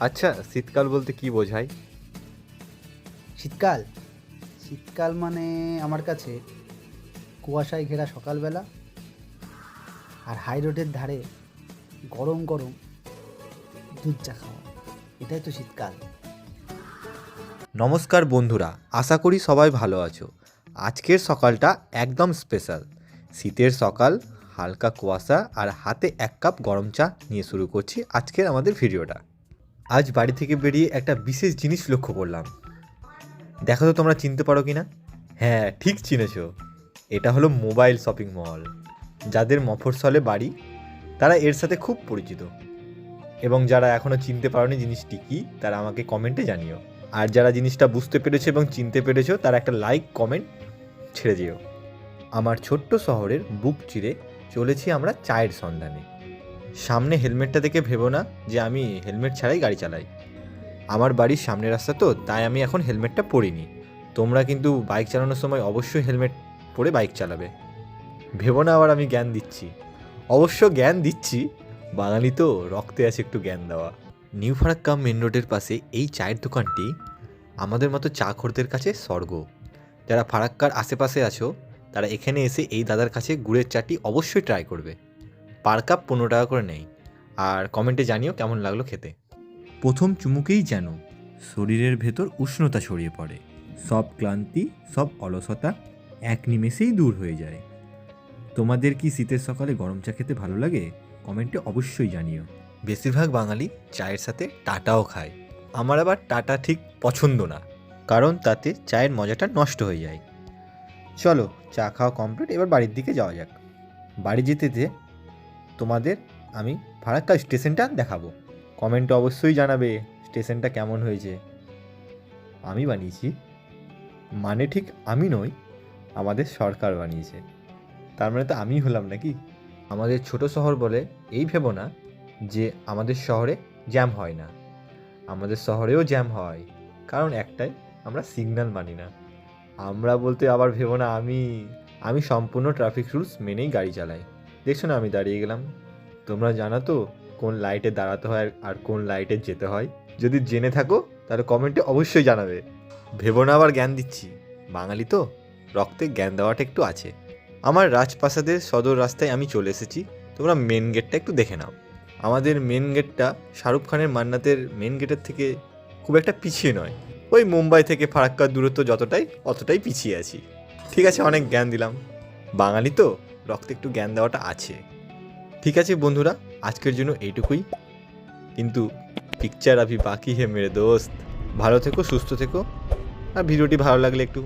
আচ্ছা, শীতকাল বলতে কি বোঝায়? শীতকাল শীতকাল মানে আমার কাছে কুয়াশায় ঘেরা সকালবেলা আর হাই রোডের ধারে গরম গরম দুধ চা খাওয়া, এটাই তো শীতকাল। নমস্কার বন্ধুরা, আশা করি সবাই ভালো আছো। আজকের সকালটা একদম স্পেশাল। শীতের সকাল, হালকা কুয়াশা আর হাতে এক কাপ গরম চা নিয়ে শুরু করছি আজকের আমাদের ভিডিওটা। আজ বাড়ি থেকে বেরিয়ে একটা বিশেষ জিনিস লক্ষ্য করলাম। দেখো তো তোমরা চিনতে পারো কি না? হ্যাঁ, ঠিক চিনেছো। এটা হলো মোবাইল শপিং মল। যাদের মফস্বলে বাড়ি তারা এর সাথে খুব পরিচিত, এবং যারা এখনও চিনতে পারোনি জিনিসটি কী তারা আমাকে কমেন্টে জানিও। আর যারা জিনিসটা বুঝতে পেরেছো এবং চিনতে পেরেছো তারা একটা লাইক কমেন্ট ছেড়ে দিও। আমার ছোট্ট শহরের বুক চিরে চলেছি আমরা চায়ের সন্ধানে। সামনে হেলমেটটা দেখে ভেবো না যে আমি হেলমেট ছাড়াই গাড়ি চালাই। আমার বাড়ির সামনের রাস্তা তো, তাই আমি এখন হেলমেটটা পরিনি। তোমরা কিন্তু বাইক চালানোর সময় অবশ্যই হেলমেট পরে বাইক চালাবে। ভেবো না আবার আমি জ্ঞান দিচ্ছি। অবশ্য জ্ঞান দিচ্ছি, বাঙালি তো রক্তে আছে একটু জ্ঞান দেওয়া। নিউ ফারাক্কা মেন রোডের পাশে এই চায়ের দোকানটি আমাদের মতো চা খোরদের কাছে স্বর্গ। যারা ফারাক্কার আশেপাশে আছো তারা এখানে এসে এই দাদার কাছে গুড়ের চাটি অবশ্যই ট্রাই করবে। পার কাপ 15 টাকা করে নেয়। আর কমেন্টে জানিও কেমন লাগলো খেতে। প্রথম চুমুকেই যেন শরীরের ভেতর উষ্ণতা ছড়িয়ে পড়ে। সব ক্লান্তি, সব অলসতা এক নিমেষেই দূর হয়ে যায়। তোমাদের কি শীতের সকালে গরম চা খেতে ভালো লাগে? কমেন্টে অবশ্যই জানিও। বেশিরভাগ বাঙালি চায়ের সাথে টাটাও খায়। আমার আবার টাটা ঠিক পছন্দ না, কারণ তাতে চায়ের মজাটা নষ্ট হয়ে যায়। চলো, চা খাওয়া কমপ্লিট, এবার বাড়ির দিকে যাওয়া যাক। বাড়ি যেতে তোমাদের আমি ফারাক্কা স্টেশনটা দেখাবো। কমেন্টে অবশ্যই জানাবে স্টেশনটা কেমন হয়েছে। আমি বানিয়েছি মানে ঠিক আমি নই, আমাদের সরকার বানিয়েছে। তার মানে তো আমি হলাম নাকি? আমাদের ছোট শহর বলে এই ভেবো না যে আমাদের শহরে জ্যাম হয় না। আমাদের শহরেও জ্যাম হয়, কারণ একটাই, আমরা সিগন্যাল মানি না। আমরা বলতে আবার ভেবো না আমি সম্পূর্ণ ট্রাফিক রুলস মেনেই গাড়ি চালাই। দেখছো না আমি দাঁড়িয়ে গেলাম। তোমরা জানো তো কোন লাইটে দাঁড়াতে হয় আর কোন লাইটে যেতে হয়? যদি জেনে থাকো তাহলে কমেন্টে অবশ্যই জানাবে। ভেবো না আবার জ্ঞান দিচ্ছি, বাঙালি তো রক্তে জ্ঞান দেওয়াটা একটু আছে। আমার রাজপ্রাসাদের সদর রাস্তায় আমি চলে এসেছি। তোমরা মেন গেটটা একটু দেখে নাও। আমাদের মেন গেটটা শাহরুখ খানের মান্নাতের মেন গেটের থেকে খুব একটা পিছিয়ে নয়। ওই মুম্বাই থেকে ফারাক্কার দূরত্ব যতটাই, অতটাই পিছিয়ে আছি। ঠিক আছে, অনেক জ্ঞান দিলাম। বাঙালি তো রক্তে একটু জ্ঞান দেওয়াটা আছে। ঠিক আছে বন্ধুরা, আজকের জন্য এইটুকুই। কিন্তু পিকচার আভি বাকি হে মেরে দোস্ত। ভালো থেকো, সুস্থ থেকো, আর ভিডিওটি ভালো লাগলে একটু